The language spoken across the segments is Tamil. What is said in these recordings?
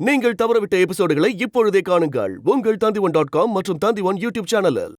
நீங்கள் தவறவிட்ட எபிசோடுகளை இப்பொழுதே காணுங்கள் உங்கள் Tandivan.com மற்றும் Tandivan யூடியூப் சேனலில்.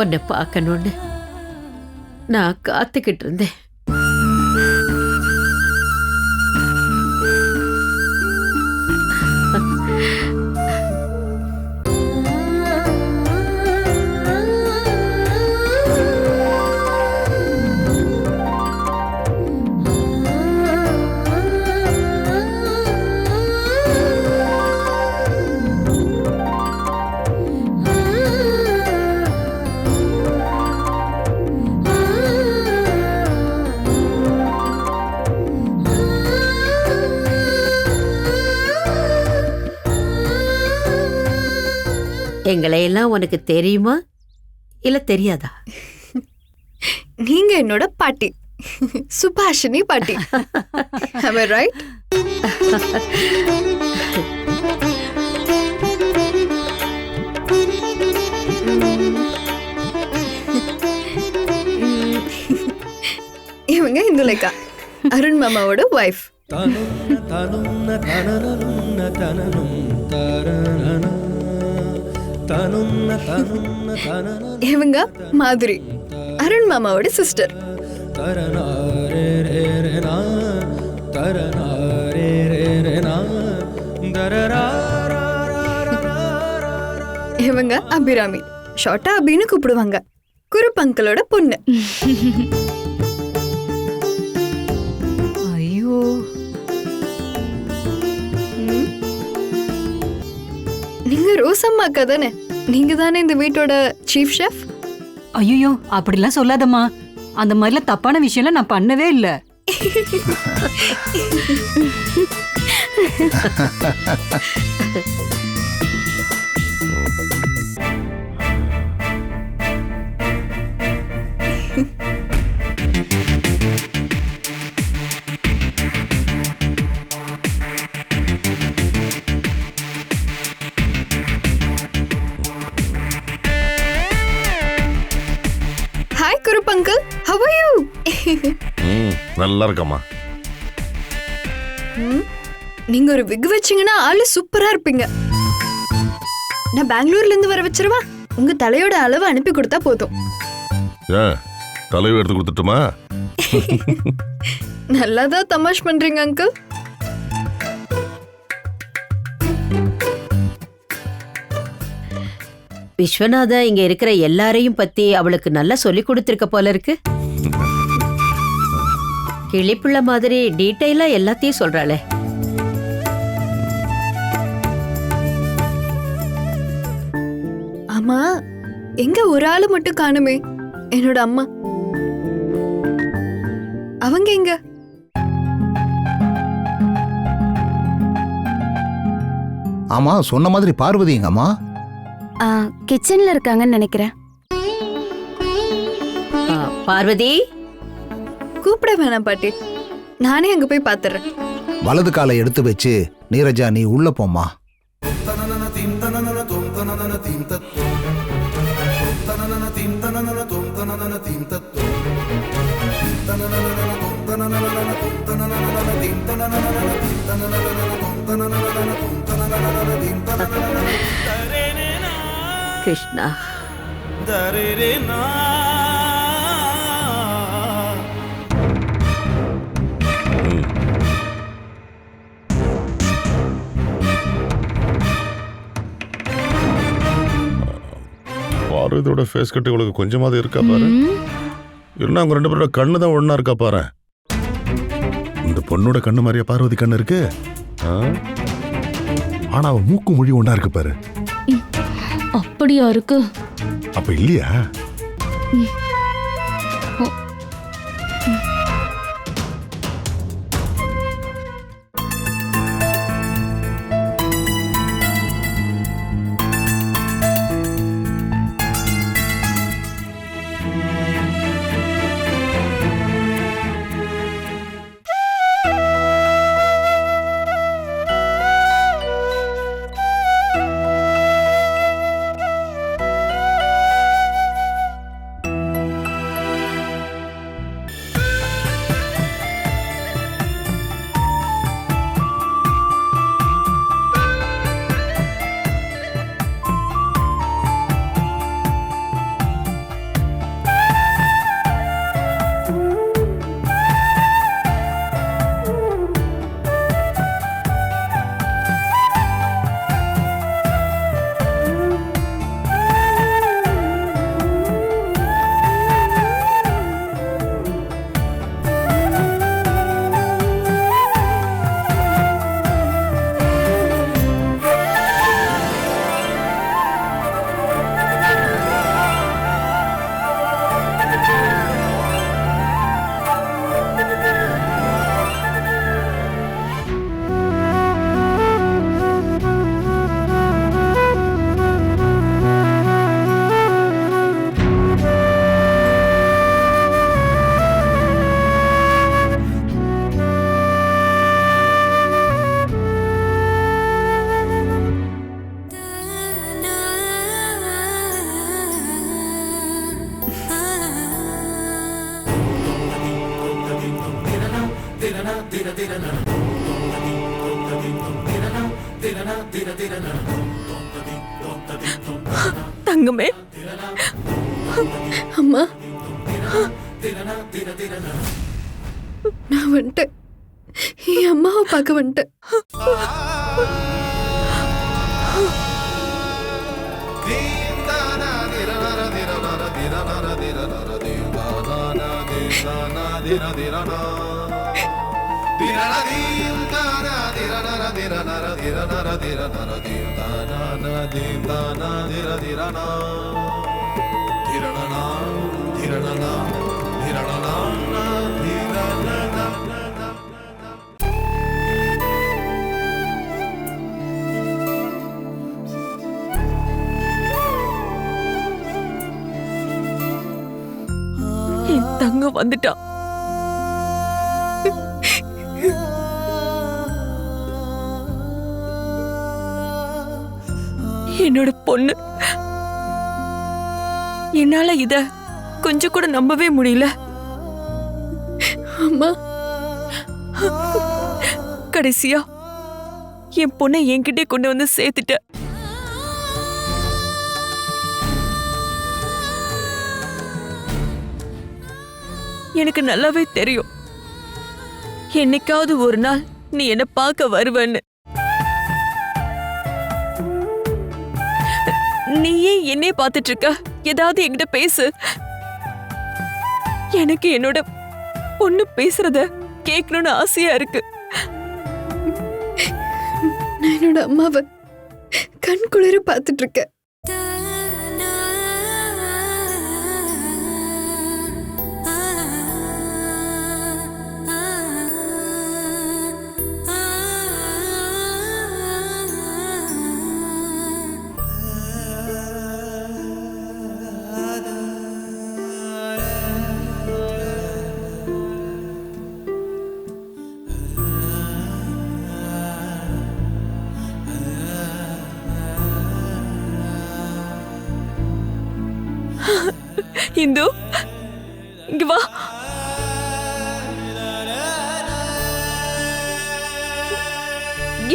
உன்னை பார்க்கணும்னு நான் காத்துக்கிட்டு இருந்தேன். எங்களையெல்லாம் உனக்கு தெரியுமா இல்ல தெரியாதா? நீங்க என்னோட பாட்டி, சுபாஷினி பாட்டி. Am I right? இவங்க இந்துலேகா, அருண் மாமாவோட வைஃப். இவங்க மாதுரி, அருண் மாமாவோட சிஸ்டர். இவங்க அபிராமி, ஷார்ட்டா அபின்னு கூப்பிடுவாங்க, குருப் அங்கிளோட பொண்ணு. ஐயோ, நீங்க ரோசம்மாக்கா தானே? நீங்க தானே இந்த வீட்டோட சீஃப் ஷெஃப்? ஐயோ, அப்படிலாம் சொல்லாதம்மா. அந்த மாதிரிலாம் தப்பான விஷயம்லாம் நான் பண்ணவே இல்லை. Hi Kurup uncle, how are you? நல்லா இருக்கம்மா. நீங்க ஒரு விக் வச்சீங்கன்னா ஆளு சூப்பரா இருப்பீங்க. நான் பெங்களூர்ல இருந்து வர வச்சிருவா? உங்க தலையோட அளவு அனுப்பி கொடுத்தா போதும். ஏன் தலையை எடுத்து கொடுத்துட்டுமா? நல்லாதான் தமாஷ் பண்றீங்க அங்கிள். விஸ்வநாதா இங்க இருக்கிற எல்லாரையும் பத்தி அவளுக்கு நல்லா சொல்லி கொடுத்திருக்க போல இருக்கு. கிளிப்புள்ள மாதிரி டீட்டெயிலா எல்லாத்தையும் சொல்றாளே. ஆமா, எங்க ஒரு ஆளு மட்டும் காணுமே, என்னோட அம்மா. அவங்க எங்க? ஆமா, சொன்ன மாதிரி பார்வதி எங்க அம்மா? கிச்சன்ல இருக்காங்கன்னு நினைக்கிறேன். பார்வதி, கூப்பிட வேணாம் பாட்டி, நானே அங்க போய் பாத்துறேன். வலது காலை எடுத்து வச்சு நீரஜா நீ உள்ள போம்மா. கிருஷ்ணா, பார்வதியோட ஃபேஸ் கட்டு உங்களுக்கு கொஞ்சமாவது இருக்கா பாரு. இல்லைன்னா அவங்க ரெண்டு பேரோட கண்ணு தான் ஒண்ணா இருக்கா பாரு. இந்த பொண்ணோட கண்ணு மாதிரியா பார்வதி கண்ணு இருக்கு? ஆனா அவ மூக்கு மொழி ஒண்ணா இருக்கு பாரு. அப்படியா இருக்கு? அப்ப இல்லையா? தங்கமே, அம்மா நான் வந்துட்டேன். என் அம்மாவை பார்க்க வந்துட்டேன். என் தங்கம் வந்துட்டான். என்னோட பொண்ணு. என்னால இத கொஞ்சம் கூட நம்பவே முடியல. அம்மா கடைசியா என் பொண்ணை என்கிட்டே கொண்டு வந்து சேர்த்துட்ட. எனக்கு நல்லாவே தெரியும் என்னைக்காவது ஒரு நாள் நீ என்ன பார்க்க வருவன்னு. நீ ஏன் என்னைய பார்த்துட்டு இருக்க? ஏதாவது என்கிட்ட பேசு. எனக்கு என்னோட பொண்ணு பேசுறத கேட்கணும்னு ஆசையா இருக்கு. நான் என்னோட அம்மாவை கண் குளிர பார்த்துட்டு இருக்கேன். இந்து, இங்க வா.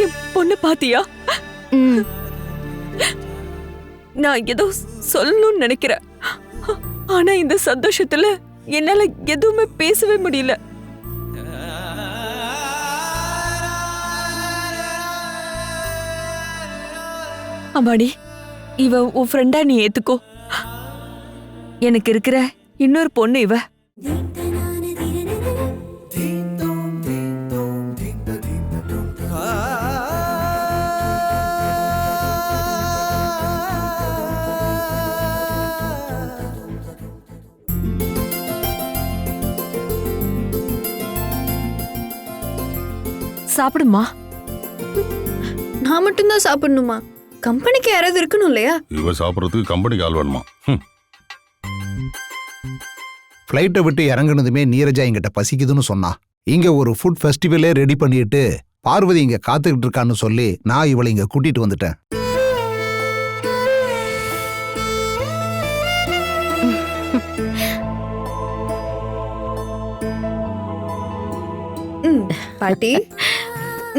என் பொண்ணு பாத்தியா? நான் ஏதோ சொல்லணும்னு நினைக்கிறேன். ஆனா இந்த சந்தோஷத்துல என்னால எதுவுமே பேசவே முடியல. அம்மாடி, இவ உன் ஃப்ரெண்டா நீ ஏத்துக்கோ. எனக்கு இருக்கிற இன்னொரு பொண்ணு இவ. சாப்பிடுமா. நான் மட்டும்தான் சாப்பிடணுமா? கம்பெனிக்கு யாராவது இருக்கணும் இல்லையா? இவ சாப்பிட்றதுக்கு கம்பெனிக்கு ஆள் வேணுமா? ஃப்ளைட்டை விட்டு இறங்குனதுமே நீரஜா என்கிட்ட பசிக்குதுன்னு சொன்னா. இங்க ஒரு ஃபுட் ஃபெஸ்டிவலே ரெடி பண்ணிட்டு பார்வதி இங்க காத்துக்கிட்டு இருக்கான்னு சொல்லி நான் இவளை இங்க கூட்டிட்டு வந்துட்டேன். பாட்டி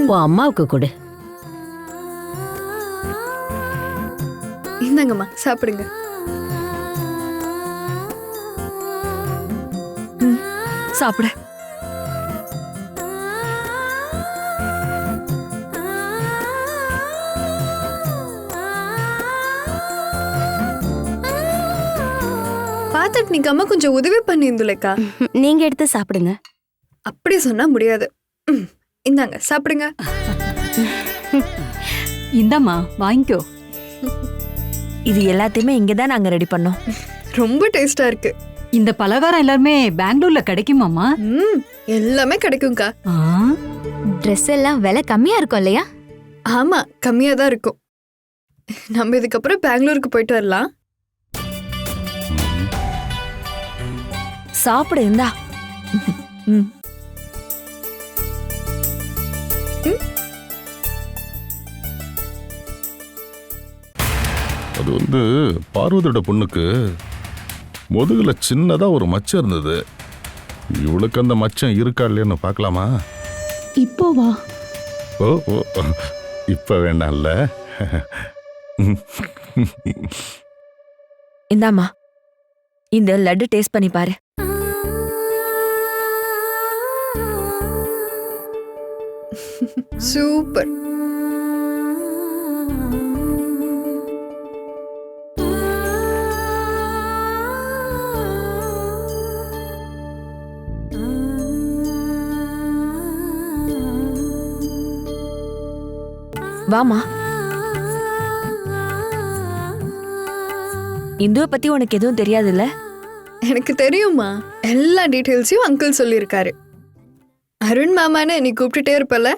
உன் அம்மாவுக்கு கொடு. இந்தாங்கம்மா சாப்பிடுங்க. சாப்பிட. பாத்துட்டு நிக்காம கொஞ்சம் உதவி பண்ணிருந்துலேக்கா. நீங்க எடுத்து சாப்பிடுங்க. அப்படி சொன்னா முடியாது. இந்தாங்க சாப்பிடுங்க. இந்தாம்மா வாங்கிக்கோ. இது எல்லாத்தையுமே இங்கதான் நாங்க ரெடி பண்ணோம். ரொம்ப டேஸ்டா இருக்கு. இந்த பலகாரம் எல்லாருமே பெங்களூர்ல கிடைக்குமாமா? எல்லாமே கிடைக்கும்க்கா. ட்ரெஸ் எல்லாம் விலை கம்மியா இருக்கும் இல்லையா? ஆமா, கம்மியா தான் இருக்கும். நம்ம இதுக்கப்புறம் பெங்களூருக்கு போயிட்டு வரலாம். சாப்பிடு. இந்தா. அது வந்து பார்வதியோட பொண்ணுக்கு முதுகுல சின்னதா ஒரு மச்சம் இருந்தது. இவளுக்கு அந்த மச்சம் இருக்கா இல்லையான்னு பார்க்கலாமா? இப்போ வா. ஓ ஓ இப்ப வேண்டாம்ல. இந்தாம்மா, இந்த லட்டு டேஸ்ட் பண்ணி பாரு. சூப்பர். வாமா. இந்துவை பத்தி உனக்கு எதுவும் தெரியாதுல்ல? எனக்கு தெரியுமா, எல்லா டீட்டெயில்ஸையும் அங்கிள் சொல்லியிருக்காரு. அருண் மாமான்னு நீ கூப்பிட்டுட்டே இருப்பல.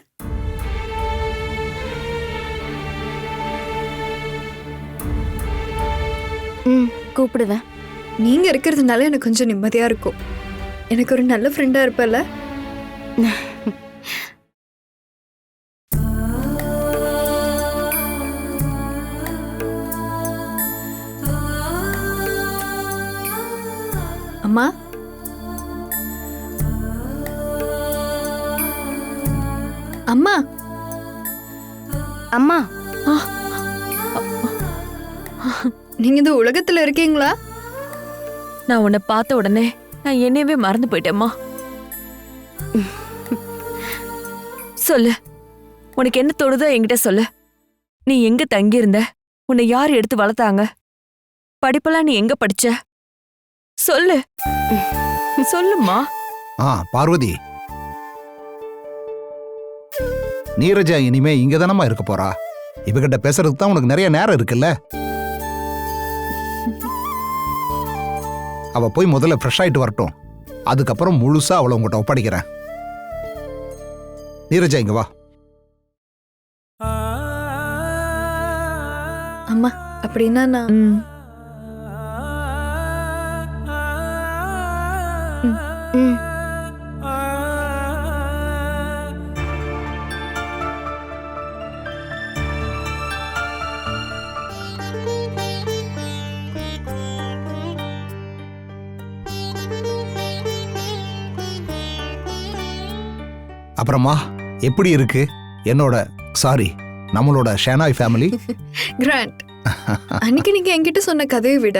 கூப்பிடுவேன். நீங்க இருக்கிறதுனால எனக்கு கொஞ்சம் நிம்மதியா இருக்கும். எனக்கு ஒரு நல்ல ஃப்ரெண்டா இருப்பல. அம்மா, அம்மா, அம்மா, நீங்க இந்த உலகத்துல இருக்கீங்களா? நான் உன்னை பார்த்த உடனே நான் என்னையவே மறந்து போயிட்டேம்மா. சொல்லு, உனக்கு என்ன தோணுதோ என்கிட்ட சொல்லு. நீ எங்க தங்கி இருந்த? உன்னை யார் எடுத்து வளர்த்தாங்க? படிப்பெல்லாம் நீ எங்க படிச்ச? சொல்லு, சொல்லுமா. பார்வதி, நீரஜா இனிமே இங்க தானமா இருக்க போறா. இவகிட்ட பேசுறதுக்கு தான் உனக்கு நிறைய நேரம் இருக்குல்ல. அவ போய் முதல்ல ஃப்ரெஷ் ஆயிட்டு வரட்டும். அதுக்கப்புறம் முழுசா அவளை உங்ககிட்ட ஒப்படைக்கிறேன். நீரஜா இங்க வா. அம்மா, அப்படின்னா நான் அப்புறமா எப்படி இருக்கு நம்மளோட ஷேனாய் ஃபேமிலி? கிராண்ட். அன்னைக்கு நீங்க என்கிட்ட சொன்ன கதையை விட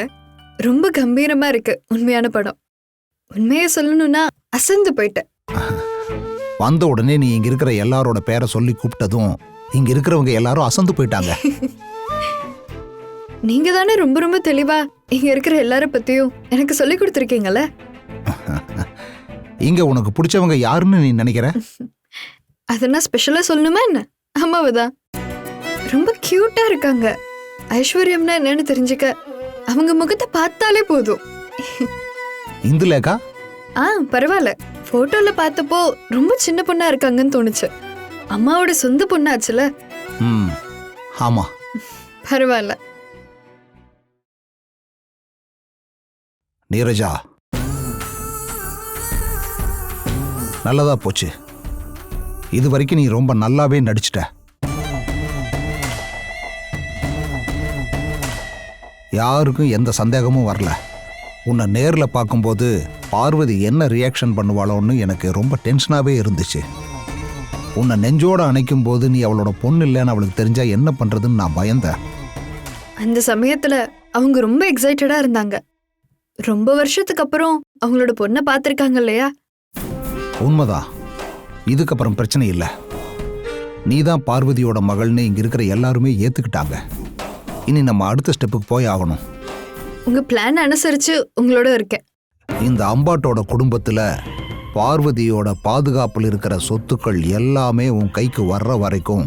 ரொம்ப கம்பீரமா இருக்கு உண்மையான படம். உண்மையை சொல்லணும்னா அசந்து போயிட்டேன். வந்த உடனே நீ இங்க இருக்கிற எல்லாரோட பேரை சொல்லி கூப்பிட்டதும் இங்க இருக்கிறவங்க எல்லாரும் அசந்து போயிட்டாங்க. நீங்க தானே ரொம்ப ரொம்ப தெளிவா இங்க இருக்கிற எல்லார பத்தியும் எனக்கு சொல்லி கொடுத்துருக்கீங்கல்ல. இங்க உனக்கு பிடிச்சவங்க யாருன்னு நீ நினைக்கிற? அதெல்லாம் ஸ்பெஷலா சொல்லணுமா என்ன? அம்மாவதான். ரொம்ப கியூட்டா இருக்காங்க. ஐஸ்வர்யம்னா என்னன்னு தெரிஞ்சுக்க அவங்க முகத்தை பார்த்தாலே போதும். இந்துலேகா? பரவாயில்ல. போட்டோல பார்த்தப்போ ரொம்ப சின்ன பொண்ணா இருக்காங்கன்னு தோணுச்சு. அம்மாவோட சொந்த பொண்ணாச்சுல. ஆமா, பரவாயில்ல. நீரஜா, நல்லதா போச்சு. இது வரைக்கும் நீ ரொம்ப நல்லாவே நடிச்சிட்ட. யாருக்கும் எந்த சந்தேகமும் வரல. உன்னை நேர்ல பார்க்கும்போது பார்வதி என்ன ரியாக்ஷன் பண்ணுவாளோன்னு எனக்கு ரொம்ப டென்ஷனாவே இருந்துச்சு. உன்னை நெஞ்சோட அணைக்கும் போது நீ அவளோட பொண்ணு இல்லைன்னு அவளுக்கு தெரிஞ்சா என்ன பண்றதுன்னு நான் பயந்தேன். அந்த சமயத்துல அவங்க ரொம்ப எக்ஸைட்டடா இருந்தாங்க. ரொம்ப வருஷத்துக்கு அப்புறம் அவங்களோட பொண்ணை பார்த்திருக்காங்க இல்லையா? உண்மைதான். இதுக்கப்புறம் பிரச்சனை இல்லை. நீதான் பார்வதியோட மகள்னு இங்க இருக்கிற எல்லாருமே ஏத்துக்கிட்டாங்க. இனி நம்ம அடுத்த ஸ்டெப்புக்கு போய் ஆகணும். உங்க பிளான் அனுசரிச்சு உங்களோட இருக்கேன். இந்த அம்பாட்டோட குடும்பத்துல பார்வதியோட பாதுகாப்பில் இருக்கிற சொத்துக்கள் எல்லாமே உன் கைக்கு வர்ற வரைக்கும்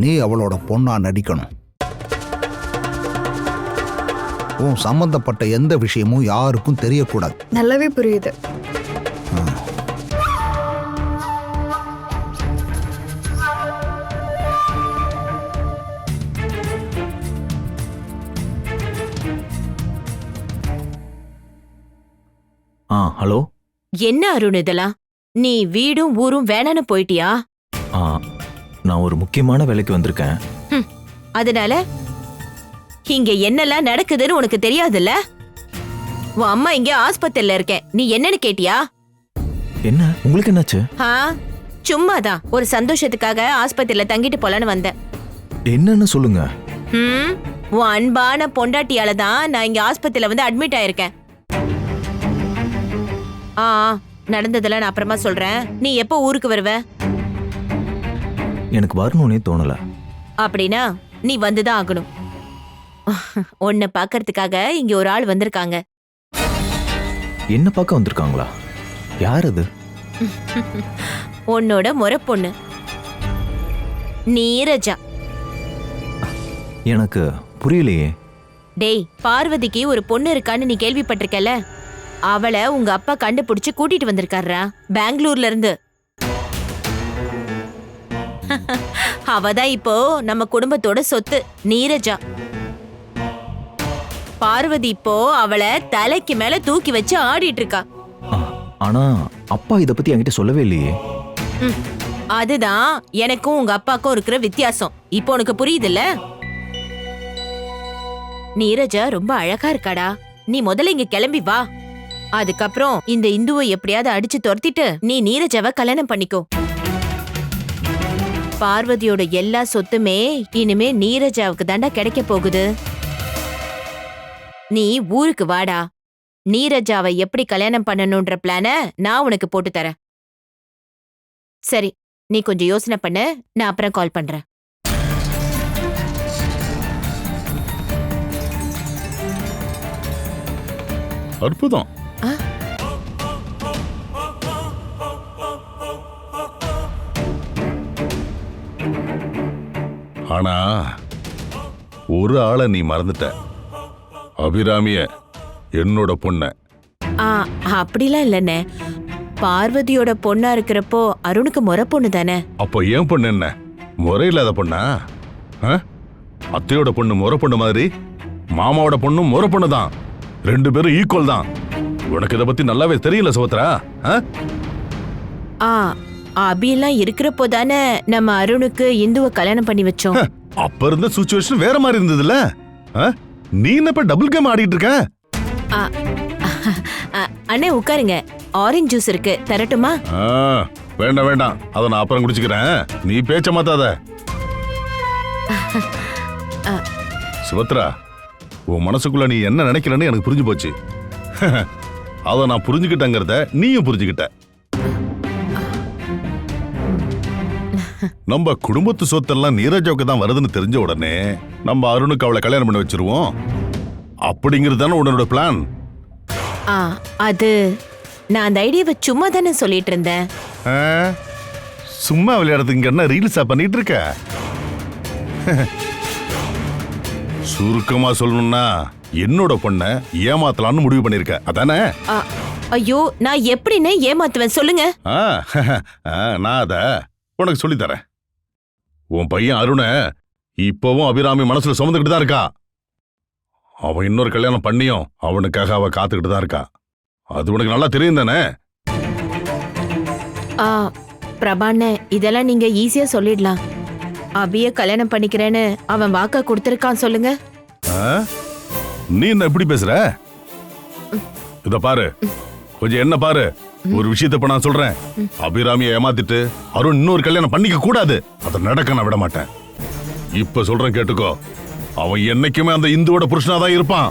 நீ அவளோட பொண்ணா நடிக்கணும். உன் சம்பந்தப்பட்ட எந்த விஷயமும் யாருக்கும் தெரியக்கூடாது. நல்லாவே புரியுது. ஹலோ. என்ன அருண் இதெல்லாம்? நீ வீடும் ஊரும் வேணான்னு போயிட்டியா? நான் ஒரு முக்கியமான வேலைக்கு வந்திருக்கேன். அதனால இங்க என்னெல்லாம் நடக்குதுன்னு உனக்கு தெரியாதுல்ல? உன் அம்மா இங்க ஆஸ்பத்திரியில இருக்கேன், நீ என்னன்னு கேட்டியா? என்ன உங்களுக்கு என்னாச்சு? சும்மாதான் ஒரு சந்தோஷத்துக்காக ஆஸ்பத்திரியில தங்கிட்டு போலான்னு வந்தேன். என்னன்னு சொல்லுங்க. உன் அன்பான பொண்டாட்டியால தான் நான் இங்க ஆஸ்பத்திரியில வந்து அட்மிட் ஆயிருக்கேன். ஆ நடந்ததெல்லாம் நான் அப்புறமா சொல்றேன். நீ எப்போ ஊருக்கு வருவ? எனக்கு வரணும்னே தோணல. அப்படின்னா நீ வந்துதான் ஆகணும். உன்னை பாக்கறதுக்காக இங்க ஒரு ஆள் வந்திருக்காங்க. என்ன பார்க்க வந்திருக்காங்களா? யார் அது? உன்னோட முறை பொண்ணு நீரஜா. எனக்கு புரியலையே. டேய், பார்வதிக்கு ஒரு பொண்ணு இருக்கான்னு நீ கேள்விப்பட்டிருக்கல? அவளை உங்க அப்பா கண்டுபிடிச்சு கூட்டிட்டு வந்திருக்காரா பெங்களூர்ல இருந்து. அவதான் இப்போ நம்ம குடும்பத்தோட சொத்து நீரஜா. பார்வதி இப்போ அவளை தலைக்கு மேல தூக்கி வச்சு ஆடிட்டு இருக்கா. ஆனா அப்பா இத பத்தி என்கிட்ட சொல்லவே இல்லையே. அதுதான் எனக்கும் உங்க அப்பாக்கும் இருக்கிற வித்தியாசம். இப்போ உனக்கு புரியுதுல்ல? நீரஜா ரொம்ப அழகா இருக்காடா. நீ முதல்ல இங்க கிளம்பி வா. அதுக்கப்புறம் இந்த இந்துவை எப்படியாவது அடிச்சு துரத்திட்டு நீ நீரஜாவை கல்யாணம் பண்ணிக்கோ. பார்வதியோட எல்லா சொத்துமே இனிமே நீரஜாவுக்கு தாண்டா கிடைக்க போகுது. நீ ஊருக்கு வாடா. நீரஜாவை எப்படி கல்யாணம் பண்ணணும்ன்ற பிளான நான் உனக்கு போட்டு தரேன். சரி, நீ கொஞ்சம் யோசனை பண்ணு. நான் அப்புறம் கால் பண்றேன். அற்புதம். ஆனா ஒரு ஆளை நீ மறந்துட்ட. அபிராமிய, என்னோட பொண்ண. அப்படிலாம் இல்லண்ணே. பார்வதியோட பொண்ணா இருக்கிறப்போ அருணுக்கு முறை பொண்ணு தானே. அப்போ ஏன் பொண்ணு என்ன முறை இல்லாத பொண்ணா? அத்தையோட பொண்ணு முறை பொண்ணு மாதிரி, மாமாவோட பொண்ணும் முறை பொண்ணு தான். ரெண்டு பேரும் ஈக்குவல் தான். உனக்கு இதை பத்தி நல்லாவே தெரியல சுபத்ரா. அபியெல்லாம் இருக்கிறப்போ தானே நம்ம அருணுக்கு இந்துவை கல்யாணம் பண்ணி வச்சோம். அப்ப இருந்த சிச்சுவேஷன் வேற மாதிரி இருந்ததுல. நீ என்னப்ப டபுள் கேம் ஆடிட்டு இருக்க? அண்ணே உட்காருங்க, ஆரஞ்சு ஜூஸ் இருக்கு, தரட்டுமா? வேண்டாம் வேண்டாம், அதை நான் அப்புறம் குடிச்சுக்கிறேன். நீ பேச்ச மாத்தாத. சுபத்ரா, உன் மனசுக்குள்ள நீ என்ன நினைக்கிறன்னு எனக்கு புரிஞ்சு போச்சு. அதை நான் புரிஞ்சுக்கிட்டேங்கிறத நீயும் புரிஞ்சுக்கிட்ட. நம்ம குடும்பத்து சொத்தெல்லாம் நீரஜாவுக்கு தான் வருதுன்னு தெரிஞ்ச உடனே நம்ம அருணுக்கு அவளை கல்யாணம் பண்ணி வச்சிருவோம் அப்படிங்கிறது தானே உன்னோட பிளான்? அது நான் அந்த ஐடியாவை சும்மா தானே சொல்லிட்டு இருந்தேன். சும்மா விளையாடுறதுக்கு என்ன ரீல்ஸா பண்ணிட்டு இருக்க? சுருக்கமா சொல்லணும்னா என்னோட பொண்ணை ஏமாத்தலாம்னு முடிவு பண்ணிருக்க, அதானே? ஐயோ, நான் எப்படின்னு ஏமாத்துவேன் சொல்லுங்க. நான் அத உனக்கு சொல்லி தரேன். உன் பையன் அருண இப்பவும் அபிராமி மனசுல சுமந்துக்கிட்டு தான் இருக்கா. அவன் இன்னொரு கல்யாணம் பண்ணியும் அவனுக்காக அவ காத்துக்கிட்டு தான் இருக்கா. அது உனக்கு நல்லா தெரியும் தானே? பிரபாண்ண, இதெல்லாம் நீங்க ஈஸியா சொல்லிடலாம். அபிய கல்யாணம் பண்ணிக்கிறேன்னு அவன் வாக்கா கொடுத்திருக்கான் சொல்லுங்க. நீ என்ன எப்படி பேசுற? இத பாரு, கொஞ்சம் என்ன பாரு. ஒரு விஷயத்த இப்ப நான் சொல்றேன். அபிராமியை ஏமாத்திட்டு அருண் இன்னொரு கல்யாணம் பண்ணிக்க கூடாது. அதை நடக்க நான் விட மாட்டேன். இப்ப சொல்றேன் கேட்டுக்கோ. அவன் என்னைக்குமே அந்த இந்துவோட புருஷனா தான் இருப்பான்.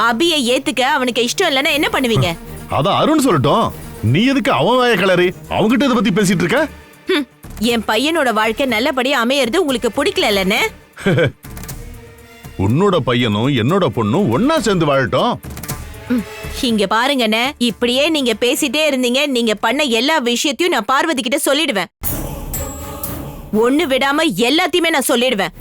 அபியை ஏத்துக்க அவனுக்கு இஷ்டம் இல்லைன்னா என்ன பண்ணுவீங்க? அதான் அருண் சொல்லட்டும். நீ எதுக்கு அவன் வாய கிளறி அவன்கிட்ட இதை பத்தி பேசிட்டு இருக்க? என் பையனோட வாழ்க்கை நல்லபடியா அமையறது உங்களுக்கு பிடிக்கல இல்லன்னு? உன்னோட பையனும் என்னோட பொண்ணும் ஒன்னா சேர்ந்து வாழட்டும். இங்க பாருங்கண்ணே, இப்படியே நீங்க பேசிட்டே இருந்தீங்க, நீங்க பண்ண எல்லா விஷயத்தையும் நான் பார்வதி கிட்ட சொல்லிடுவேன். ஒண்ணு விடாம எல்லாத்தையுமே நான் சொல்லிடுவேன்.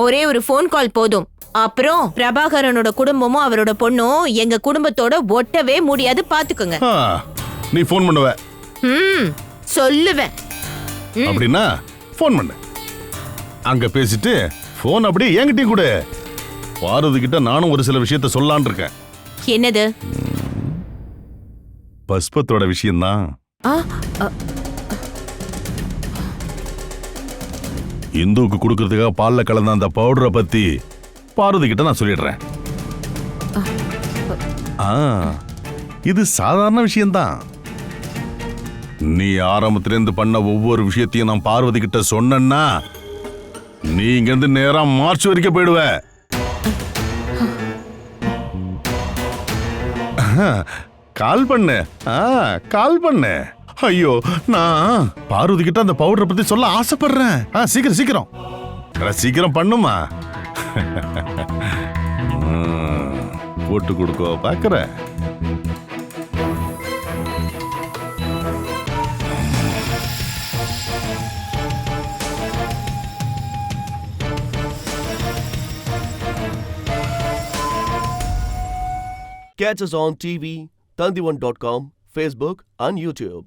ஒரே ஒரு போன் கால் போதும். அப்புறம் பிரபாகரனோட குடும்பமும் அவரோட பொண்ணும் எங்க குடும்பத்தோட ஒட்டவே முடியாது, பாத்துக்கோங்க. நீ போன் பண்ணுவ? சொல்லுவேன். அப்படின்னா போன் பண்ணு. அங்க பேசிட்டு போன் அப்படியே என்கிட்டயும் கூட. பார்வதி கிட்ட நானும் ஒரு சில விஷயத்த சொல்லலான் இருக்கேன். என்னது? பஸ்பத்தோட விஷயம்தான். இந்துவுக்கு கொடுக்கறதுக்காக பால்ல கலந்த அந்த பவுடரை பத்தி பார்வதி கிட்ட நான் சொல்லிடுறேன். இது சாதாரண விஷயம்தான். நீ ஆரம்பத்திலேருந்து பண்ண ஒவ்வொரு விஷயத்தையும் நான் பார்வதி கிட்ட சொன்னேன்னா நீ இங்கிருந்து நேரா மார்ச் வரைக்கும் போயிடுவ. கால் பண்ணு, கால் பண்ணு. ஐயோ, நான் பார்வதி கிட்ட அந்த பவுடரை பத்தி சொல்ல ஆசைப்படுறேன். சீக்கிரம் சீக்கிரம் சீக்கிரம் பண்ணுமா. போட்டு கொடுக்கோ பாக்குற. Catch us on TV, Tandivan.com, Facebook and YouTube.